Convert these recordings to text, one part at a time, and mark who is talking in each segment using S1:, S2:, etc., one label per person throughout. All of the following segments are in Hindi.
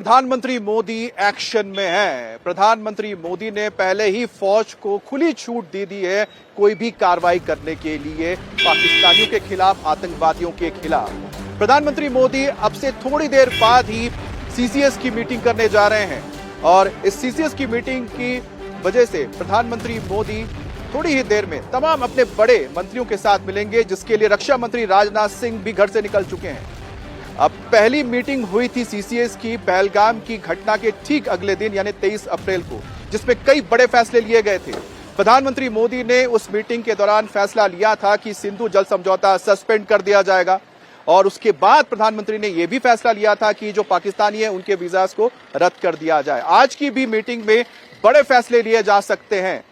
S1: प्रधानमंत्री मोदी एक्शन में है। प्रधानमंत्री मोदी ने पहले ही फौज को खुली छूट दे दी है कोई भी कार्रवाई करने के लिए पाकिस्तानियों के खिलाफ, आतंकवादियों के खिलाफ। प्रधानमंत्री मोदी अब से थोड़ी देर बाद ही सीसीएस की मीटिंग करने जा रहे हैं और इस सीसीएस की मीटिंग की वजह से प्रधानमंत्री मोदी थोड़ी ही देर में तमाम अपने बड़े मंत्रियों के साथ मिलेंगे, जिसके लिए रक्षा मंत्री राजनाथ सिंह भी घर से निकल चुके हैं। अब पहली मीटिंग हुई थी सीसीएस की पहलगाम की घटना के ठीक अगले दिन यानी 23 अप्रैल को, जिसमें कई बड़े फैसले लिए गए थे। प्रधानमंत्री मोदी ने उस मीटिंग के दौरान फैसला लिया था कि सिंधु जल समझौता सस्पेंड कर दिया जाएगा और उसके बाद प्रधानमंत्री ने यह भी फैसला लिया था कि जो पाकिस्तानी है उनके वीजास को रद्द कर दिया जाए। आज की भी मीटिंग में बड़े फैसले लिए जा सकते हैं।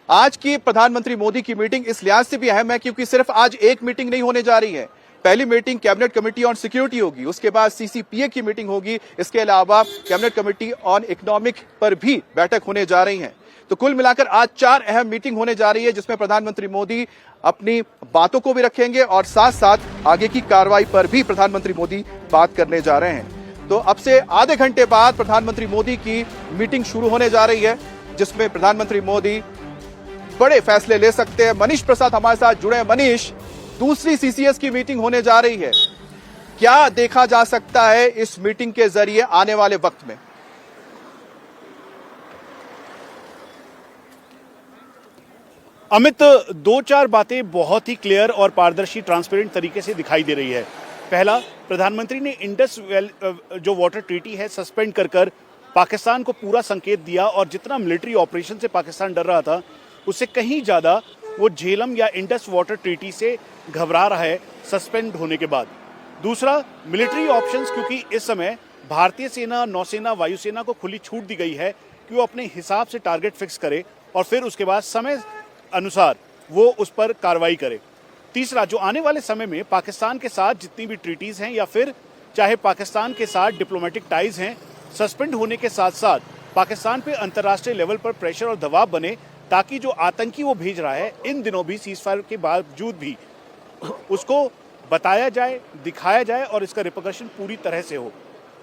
S1: आज की प्रधानमंत्री मोदी की मीटिंग इस लिहाज से भी अहम है क्योंकि सिर्फ आज एक मीटिंग नहीं होने जा रही है। पहली meeting cabinet committee on security होगी, उसके बाद सीसीपीए की मीटिंग होगी, इसके अलावा कैबिनेट कमेटी ऑन इकोनॉमिक पर भी बैठक होने जा रही है। तो कुल मिलाकर आज 4 अहम मीटिंग होने जा रही है, जिसमें प्रधानमंत्री मोदी अपनी बातों को भी रखेंगे और साथ साथ आगे की कार्रवाई पर भी प्रधानमंत्री मोदी बात करने जा रहे हैं। तो अब से आधे घंटे बाद प्रधानमंत्री मोदी की मीटिंग शुरू होने जा रही है, जिसमें प्रधानमंत्री मोदी बड़े फैसले ले सकते हैं। मनीष प्रसाद हमारे साथ जुड़े हैं। मनीष, दूसरी सीसीएस की मीटिंग होने जा रही है, क्या देखा जा सकता है इस मीटिंग के जरिए आने वाले वक्त में?
S2: अमित, 2-4 बातें बहुत ही क्लियर और पारदर्शी, ट्रांसपेरेंट तरीके से दिखाई दे रही है। पहला, प्रधानमंत्री ने इंडस जो वाटर ट्रीटी है सस्पेंड कर पाकिस्तान को पूरा संकेत दिया और जितना मिलिट्री ऑपरेशन से पाकिस्तान डर रहा था उससे कहीं ज्यादा वो झेलम या इंडस वाटर ट्रीटी से घबरा रहा है सस्पेंड होने के बाद। दूसरा, मिलिट्री ऑप्शंस, क्योंकि इस समय भारतीय सेना, नौसेना, वायुसेना को खुली छूट दी गई है कि वो अपने हिसाब से टारगेट फिक्स करे और फिर उसके बाद समय अनुसार वो उस पर कार्रवाई करे। तीसरा, जो आने वाले समय में पाकिस्तान के साथ जितनी भी ट्रीटीज हैं या फिर चाहे पाकिस्तान के साथ डिप्लोमेटिक टाइज हैं, सस्पेंड होने के साथ साथ पाकिस्तान पे अंतर्राष्ट्रीय लेवल पर प्रेशर और दबाव बने ताकि जो आतंकी वो भेज रहा है इन दिनों भी सीजफायर के बावजूद भी उसको बताया जाए, दिखाया जाए और इसका रिपरकशन पूरी तरह से हो।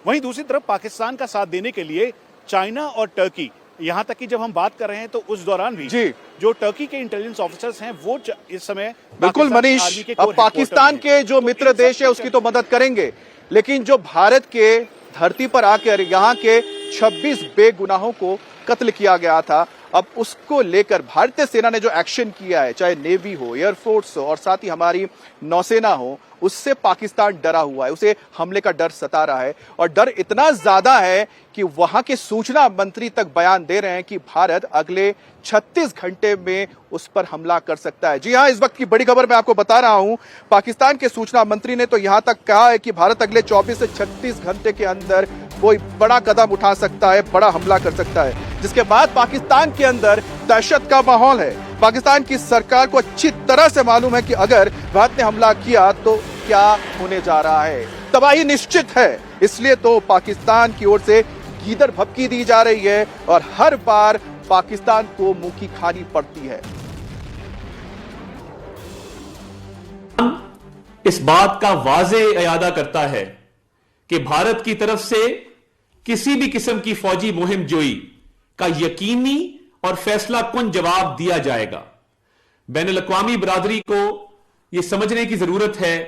S2: वहीं दूसरी तरफ पाकिस्तान का साथ देने के लिए चाइना और टर्की, यहां तक कि जब हम बात कर रहे हैं तो उस दौरान भी जो टर्की के इंटेलिजेंस ऑफिसर्स हैं वो इस समय
S1: बिल्कुल मनीष, अब पाकिस्तान के जो मित्र देश है उसकी तो मदद करेंगे, लेकिन जो भारत के धरती पर आकर यहाँ के 26 बेगुनाहों को कत्ल किया गया था, अब उसको लेकर भारतीय सेना ने जो एक्शन किया है, चाहे नेवी हो, एयरफोर्स हो और साथ ही हमारी नौसेना हो, उससे पाकिस्तान डरा हुआ है, उसे हमले का डर सता रहा है और डर इतना ज्यादा है कि वहां के सूचना मंत्री तक बयान दे रहे हैं कि भारत अगले 36 घंटे में उस पर हमला कर सकता है। जी हां, इस वक्त की बड़ी खबर मैं आपको बता रहा हूं। पाकिस्तान के सूचना मंत्री ने तो यहां तक कहा है कि भारत अगले 24 से 36 घंटे के अंदर कोई बड़ा कदम उठा सकता है, बड़ा हमला कर सकता है, जिसके बाद पाकिस्तान के अंदर दहशत का माहौल है। पाकिस्तान की सरकार को अच्छी तरह से मालूम है कि अगर भारत ने हमला किया तो क्या होने जा रहा है, तबाही निश्चित है। इसलिए तो पाकिस्तान की ओर से गीदड़ भभकी दी जा रही है और हर बार पाकिस्तान को मुंह की खानी पड़ती है।
S3: इस बात का वाज़े इरादा करता है कि भारत की तरफ से किसी भी किस्म की फौजी मुहिम जोई का यकीनी और फैसला कुन जवाब दिया जाएगा। बैनुल-अक़वामी बिरादरी को यह समझने की जरूरत है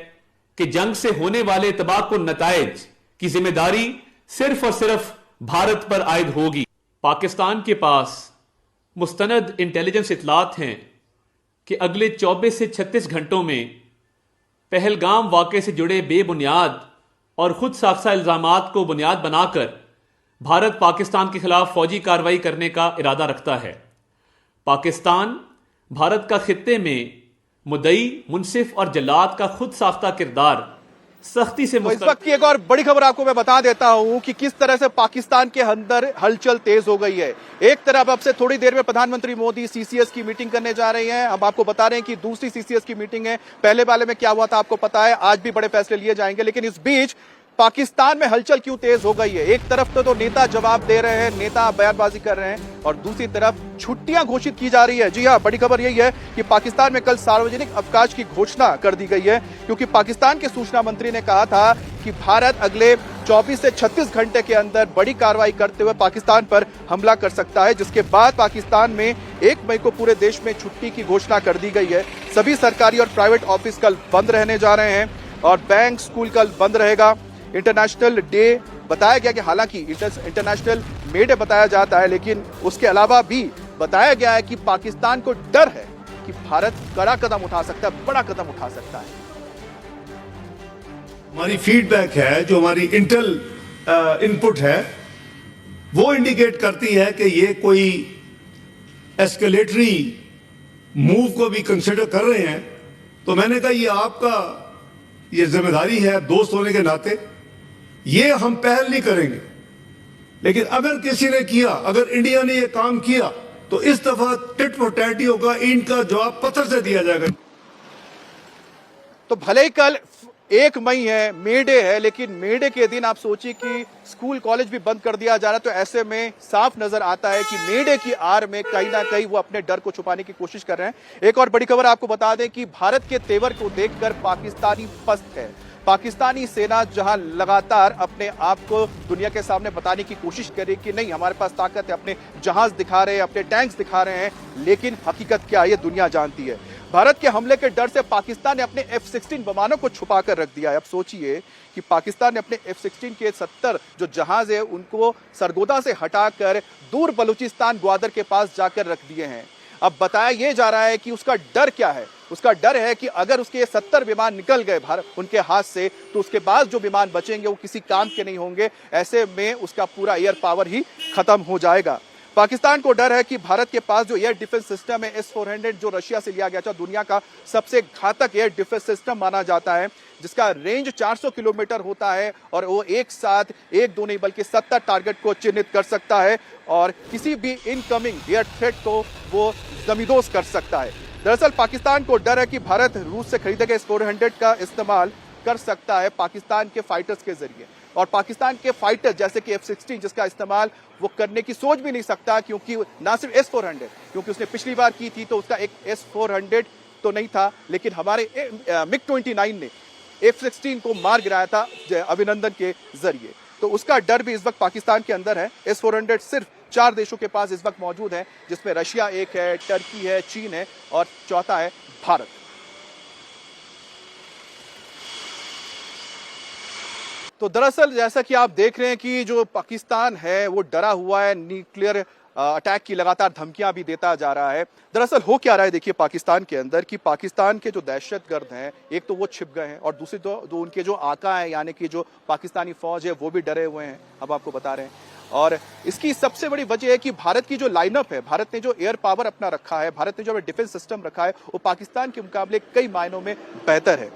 S3: कि जंग से होने वाले तबाहकुन नताइज की जिम्मेदारी सिर्फ और सिर्फ भारत पर आयद होगी। पाकिस्तान के पास मुस्तनद इंटेलिजेंस इतलात हैं कि अगले 24 से 36 घंटों में पहलगाम वाक़े से जुड़े बेबुनियाद और खुद साख्ता इल्जामात को बुनियाद बनाकर भारत पाकिस्तान के खिलाफ फौजी कार्रवाई करने का इरादा रखता है। पाकिस्तान भारत का खित्ते में मुद्दई, मुनसिफ और जल्लाद का खुद साख्ता किरदार सख्ती से
S1: इस वक्त की एक और बड़ी खबर आपको मैं बता देता हूं कि किस तरह से पाकिस्तान के अंदर हलचल तेज हो गई है। एक तरफ अब से थोड़ी देर में प्रधानमंत्री मोदी सीसीएस की मीटिंग करने जा रहे हैं। अब आपको बता रहे हैं कि दूसरी सीसीएस की मीटिंग है। पहले वाले में क्या हुआ था आपको पता है, आज भी बड़े फैसले लिए जाएंगे, लेकिन इस बीच पाकिस्तान में हलचल क्यों तेज हो गई है? एक तरफ तो नेता जवाब दे रहे हैं, नेता बयानबाजी कर रहे हैं और दूसरी तरफ छुट्टियां घोषित की जा रही है। जी हां, बड़ी खबर यही है कि पाकिस्तान में कल सार्वजनिक अवकाश की घोषणा कर दी गई है, क्योंकि पाकिस्तान के सूचना मंत्री ने कहा था कि भारत अगले 24 से 36 घंटे के अंदर बड़ी कार्रवाई करते हुए पाकिस्तान पर हमला कर सकता है, जिसके बाद पाकिस्तान में 1 मई को पूरे देश में छुट्टी की घोषणा कर दी गई है। सभी सरकारी और प्राइवेट ऑफिस कल बंद रहने जा रहे हैं और बैंक, स्कूल कल बंद रहेगा। इंटरनेशनल डे बताया गया कि हालांकि इंटरनेशनल मे डे बताया जाता है, लेकिन उसके अलावा भी बताया गया है कि पाकिस्तान को डर है कि भारत कड़ा कदम उठा सकता है, बड़ा कदम उठा सकता है।
S4: हमारी फीडबैक है, जो हमारी इंटेल इनपुट है, वो इंडिकेट करती है कि ये कोई एस्केलेटरी मूव को भी कंसिडर कर रहे हैं। तो मैंने कहा ये आपका ये जिम्मेदारी है दोस्त होने के नाते, ये हम पहल नहीं करेंगे, लेकिन अगर किसी ने किया, अगर इंडिया ने ये काम किया तो इस दफा टिट फॉर टैट होगा, इनका जवाब पत्थर से दिया जाएगा।
S1: तो भले ही कल 1 मई है, मे डे है, लेकिन मे डे के दिन आप सोचिए कि स्कूल कॉलेज भी बंद कर दिया जा रहा है। तो ऐसे में साफ नजर आता है कि मे डे की आड़ में कहीं ना कहीं वो अपने डर को छुपाने की कोशिश कर रहे हैं। एक और बड़ी खबर आपको बता दें कि भारत के तेवर को देखकर पाकिस्तानी पस्त है। पाकिस्तानी सेना जहां लगातार अपने आप को दुनिया के सामने बताने की कोशिश करे कि नहीं हमारे पास ताकत है, अपने जहाज दिखा रहे हैं, अपने टैंक्स दिखा रहे हैं, लेकिन हकीकत क्या है ये दुनिया जानती है। भारत के हमले के डर से पाकिस्तान ने अपने F-16 विमानों को छुपा कर रख दिया है। अब सोचिए कि पाकिस्तान ने अपने F-16 के 70 जो जहाज है उनको सरगोदा से हटाकर दूर बलूचिस्तान ग्वादर के पास जाकर रख दिए हैं। अब बताया यह जा रहा है कि उसका डर क्या है। उसका डर है कि अगर उसके ये 70 विमान निकल गए भारत उनके हाथ से, तो उसके बाद जो विमान बचेंगे वो किसी काम के नहीं होंगे। ऐसे में उसका पूरा एयर पावर ही खत्म हो जाएगा। पाकिस्तान को डर है कि भारत के पास जो एयर डिफेंस सिस्टम है S-400, जो रशिया से लिया गया था, दुनिया का सबसे घातक एयर डिफेंस सिस्टम माना जाता है, जिसका रेंज 400 किलोमीटर होता है और वो एक साथ 1-2 नहीं बल्कि 70 टारगेट को चिन्हित कर सकता है और किसी भी इनकमिंग एयर थ्रेट को वो जमींदोज कर सकता है। दरअसल पाकिस्तान को डर है कि भारत रूस से खरीदे गए S-400 का इस्तेमाल कर सकता है पाकिस्तान के फाइटर्स के जरिए, और पाकिस्तान के फाइटर जैसे कि F-16 जिसका इस्तेमाल वो करने की सोच भी नहीं सकता, क्योंकि ना सिर्फ S-400, क्योंकि उसने पिछली बार की थी तो उसका एक S-400 तो नहीं था, लेकिन हमारे MiG-29 ने F-16 को मार गिराया था अभिनंदन के जरिए। तो उसका डर भी इस वक्त पाकिस्तान के अंदर है। S-400 सिर्फ 4 देशों के पास इस वक्त मौजूद है, जिसमें रशिया एक है, टर्की है, चीन है और चौथा है भारत। तो दरअसल जैसा कि आप देख रहे हैं कि जो पाकिस्तान है वो डरा हुआ है, न्यूक्लियर अटैक की लगातार धमकियां भी देता जा रहा है। दरअसल हो क्या रहा है देखिए पाकिस्तान के अंदर कि पाकिस्तान के जो दहशतगर्द हैं, एक तो वो छिप गए हैं और दूसरी तो जो उनके जो आका है यानी कि जो पाकिस्तानी फौज है वो भी डरे हुए हैं, अब आपको बता रहे हैं। और इसकी सबसे बड़ी वजह है कि भारत की जो लाइनअप है, भारत ने जो एयर पावर अपना रखा है, भारत ने जो डिफेंस सिस्टम रखा है, वो पाकिस्तान के मुकाबले कई मायनों में बेहतर है।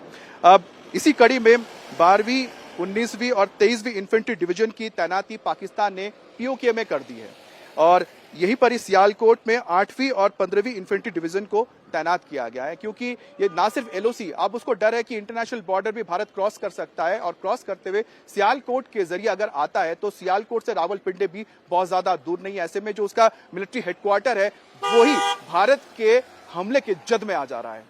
S1: अब इसी कड़ी में 12वीं, 19वीं और 23वीं इन्फेंट्री डिवीजन की तैनाती पाकिस्तान ने POK में कर दी है और यहीं पर ही सियालकोट में 8वीं और 15वीं इन्फेंट्री डिवीजन को तैनात किया गया है, क्योंकि ये ना सिर्फ LOC, अब उसको डर है कि इंटरनेशनल बॉर्डर भी भारत क्रॉस कर सकता है और क्रॉस करते हुए सियालकोट के जरिए अगर आता है तो सियालकोट से रावलपिंडी भी बहुत ज्यादा दूर नहीं है। ऐसे में जो उसका मिलिट्री हेडक्वार्टर है वही भारत के हमले के जद में आ जा रहा है।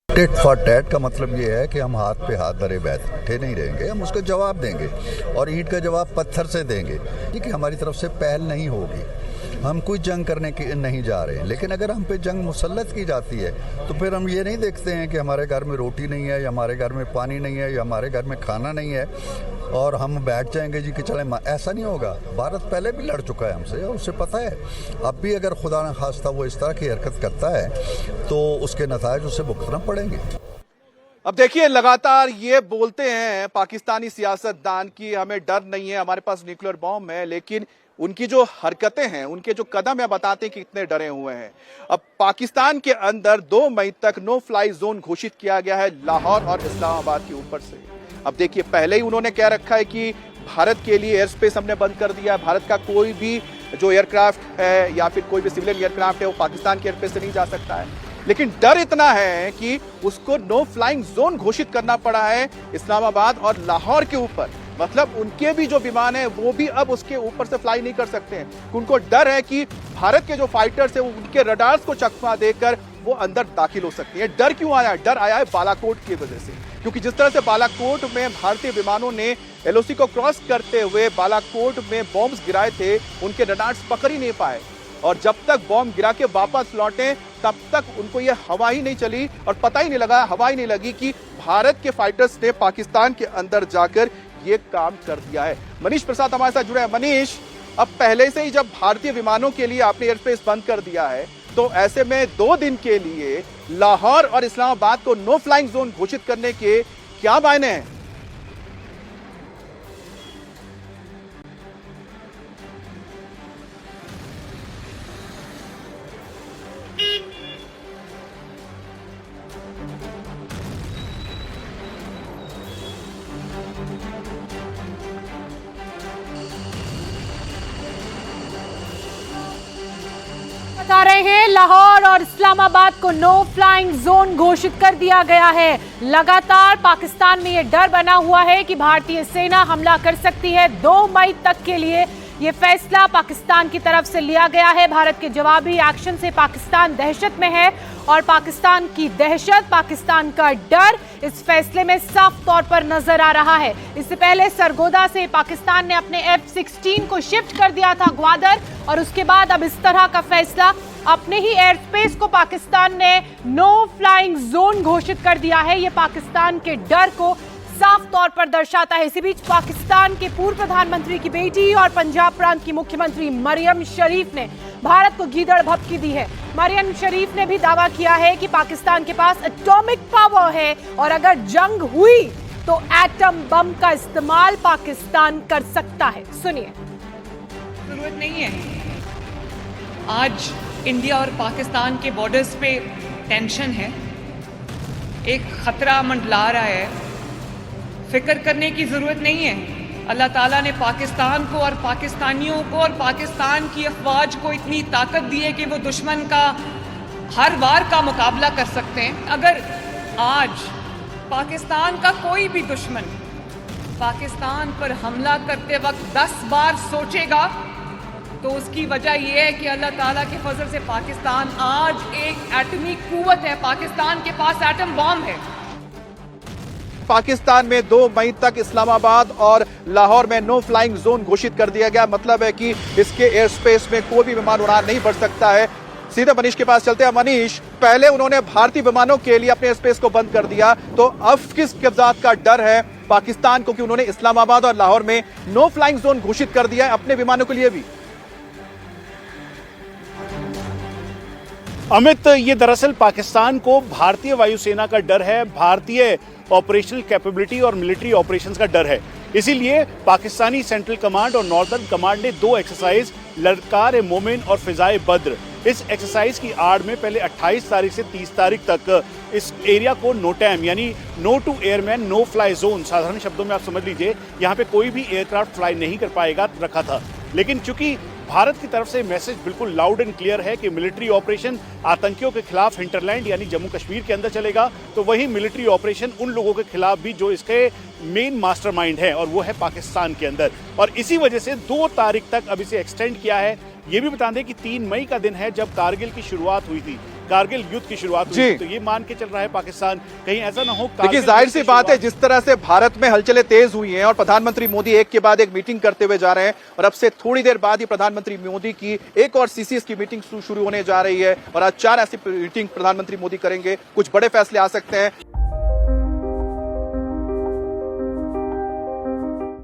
S5: टिट फॉर टैट का मतलब ये है कि हम हाथ पे हाथ धरे बैठे नहीं रहेंगे, हम उसका जवाब देंगे और ईंट का जवाब पत्थर से देंगे। कि हमारी तरफ से पहल नहीं होगी, हम कोई जंग करने की नहीं जा रहे हैं, लेकिन अगर हम पे जंग मुसल्लत की जाती है तो फिर हम ये नहीं देखते हैं कि हमारे घर में रोटी नहीं है या हमारे घर में पानी नहीं है या हमारे घर में खाना नहीं है और हम बैठ जाएंगे जी कि चले। ऐसा नहीं होगा। भारत पहले भी लड़ चुका है हमसे और उसे पता है। अब भी अगर खुदा न खास्ता वो इस तरह की हरकत करता है तो उसके नतायज उसे भुगतना पड़ेंगे।
S1: अब देखिए लगातार ये बोलते हैं पाकिस्तानी सियासतदान की हमें डर नहीं है, हमारे पास न्यूक्लियर बॉम्ब है, लेकिन उनकी जो हरकतें हैं, उनके जो कदम है बताते हैं कि कितने डरे हुए हैं। अब पाकिस्तान के अंदर 2 मई तक नो फ्लाई जोन घोषित किया गया है लाहौर और इस्लामाबाद के ऊपर से। अब देखिए पहले ही उन्होंने कह रखा है कि भारत के लिए एयर स्पेस हमने बंद कर दिया है, भारत का कोई भी जो एयरक्राफ्ट है या फिर कोई भी सिविलियन एयरक्राफ्ट है वो पाकिस्तान के एयरस्पेस से नहीं जा सकता है। लेकिन डर इतना है कि उसको नो फ्लाइंग जोन घोषित करना पड़ा है इस्लामाबाद और लाहौर के ऊपर। मतलब उनके भी जो विमान है वो भी अब उसके ऊपर से फ्लाई नहीं कर सकते हैं। उनको डर है कि भारत के जो फाइटर्स है उनके रडार्स को चकमा देकर वो अंदर दाखिल हो सकती है। डर क्यों आया है? डर आया है बालाकोट की वजह से, क्योंकि जिस तरह से बालाकोट में भारतीय विमानों ने एलओसी को क्रॉस करते हुए बालाकोट में बॉम्ब्स गिराए थे, उनके रडार्स पकड़ ही नहीं पाए और जब तक बॉम्ब गिरा के वापस लौटे तब तक उनको यह हवा ही नहीं चली और पता ही नहीं लगा, हवा ही नहीं लगी कि भारत के फाइटर्स ने पाकिस्तान के अंदर जाकर ये काम कर दिया है। मनीष प्रसाद हमारे साथ जुड़े हैं। मनीष, अब पहले से ही जब भारतीय विमानों के लिए आपने एयर स्पेस बंद कर दिया है तो ऐसे में 2 दिन के लिए लाहौर और इस्लामाबाद को नो फ्लाइंग जोन घोषित करने के क्या मायने हैं?
S6: बता रहे हैं लाहौर और इस्लामाबाद को नो फ्लाइंग जोन घोषित कर दिया गया है। लगातार पाकिस्तान में यह डर बना हुआ है कि भारतीय सेना हमला कर सकती है। 2 मई तक के लिए यह फैसला पाकिस्तान की तरफ से लिया गया है। भारत के जवाबी एक्शन से पाकिस्तान दहशत में है और पाकिस्तान की दहशत, पाकिस्तान का डर इस फैसले में साफ तौर पर नजर आ रहा है। इससे पहले सरगोदा से पाकिस्तान ने अपने F-16 को शिफ्ट कर दिया था ग्वादर और उसके बाद अब इस तरह का फैसला, अपने ही एयर स्पेस को पाकिस्तान ने नो फ्लाइंग जोन घोषित कर दिया है। यह पाकिस्तान के डर को साफ तौर पर दर्शाता है। इसी बीच पाकिस्तान के पूर्व प्रधानमंत्री की बेटी और पंजाब प्रांत की मुख्यमंत्री मरियम शरीफ ने भारत को गीदड़ भभकी दी है। मरियम शरीफ ने भी दावा किया है कि पाकिस्तान के पास एटॉमिक पावर है और अगर जंग हुई तो एटम बम का इस्तेमाल पाकिस्तान कर सकता है। सुनिए।
S7: जरूरत नहीं है। आज इंडिया और पाकिस्तान के बॉर्डर्स पे टेंशन है, एक खतरा मंडला रहा है। फिक्र करने की जरूरत नहीं है। अल्लाह ताला ने पाकिस्तान को और पाकिस्तानियों को और पाकिस्तान की अफवाज को इतनी ताकत दी है कि वो दुश्मन का हर बार का मुकाबला कर सकते हैं। अगर आज पाकिस्तान का कोई भी दुश्मन पाकिस्तान पर हमला करते वक्त 10 बार सोचेगा तो उसकी वजह यह है कि अल्लाह ताला के फजल से पाकिस्तान आज एक एटमी कुव्वत है। पाकिस्तान के पास एटम बॉम्ब है।
S1: पाकिस्तान में 2 मई तक इस्लामाबाद और लाहौर में नो फ्लाइंग जोन घोषित कर दिया गया। मतलब है कि इसके एयर स्पेस में कोई भी विमान उड़ान नहीं भर सकता है। सीधे मनीष के पास चलते हैं। मनीष, पहले उन्होंने भारतीय विमानों के लिए अपने एयर स्पेस को बंद कर दिया, तो अब किस बात का डर है पाकिस्तान को कि उन्होंने इस्लामाबाद और लाहौर में नो फ्लाइंग जोन घोषित कर दिया है अपने विमानों के लिए भी?
S2: अमित, ये दरअसल पाकिस्तान को भारतीय वायुसेना का डर है, भारतीय ऑपरेशनल कैपेबिलिटी और मिलिट्री ऑपरेशंस का डर है। इसीलिए पाकिस्तानी सेंट्रल कमांड और नॉर्दर्न कमांड ने 2 एक्सरसाइज ललकार-ए-मोमिन और फिजाए-बद्र, इस एक्सरसाइज की आड़ में पहले 28 तारीख से 30 तारीख तक इस एरिया को नोटैम यानी no to airman no fly zone, साधारण शब्दों में आप समझ लीजिए यहाँ पे कोई भी एयरक्राफ्ट फ्लाई नहीं कर पाएगा, रखा था। लेकिन चूंकि भारत की तरफ से मैसेज बिल्कुल लाउड एंड क्लियर है कि मिलिट्री ऑपरेशन आतंकियों के खिलाफ हिंटरलैंड यानी जम्मू कश्मीर के अंदर चलेगा, तो वही मिलिट्री ऑपरेशन उन लोगों के खिलाफ भी जो इसके मेन मास्टरमाइंड है और वो है पाकिस्तान के अंदर। और इसी वजह से 2 तारीख तक अब इसे एक्सटेंड किया है। ये भी बता दें कि 3 मई का दिन है जब कारगिल की शुरुआत हुई थी, कारगिल युद्ध की शुरुआत हुई थी, तो ये मान के चल रहा है पाकिस्तान कहीं ऐसा ना हो।
S1: देखिए, जाहिर सी बात है, जिस तरह से भारत में हलचलें तेज हुई हैं और प्रधानमंत्री मोदी एक के बाद एक मीटिंग करते हुए जा रहे हैं और अब से थोड़ी देर बाद ही प्रधानमंत्री मोदी की एक और सीसीएस की मीटिंग शुरू होने जा रही है और आज 4 ऐसी मीटिंग प्रधानमंत्री मोदी करेंगे। कुछ बड़े फैसले आ सकते हैं।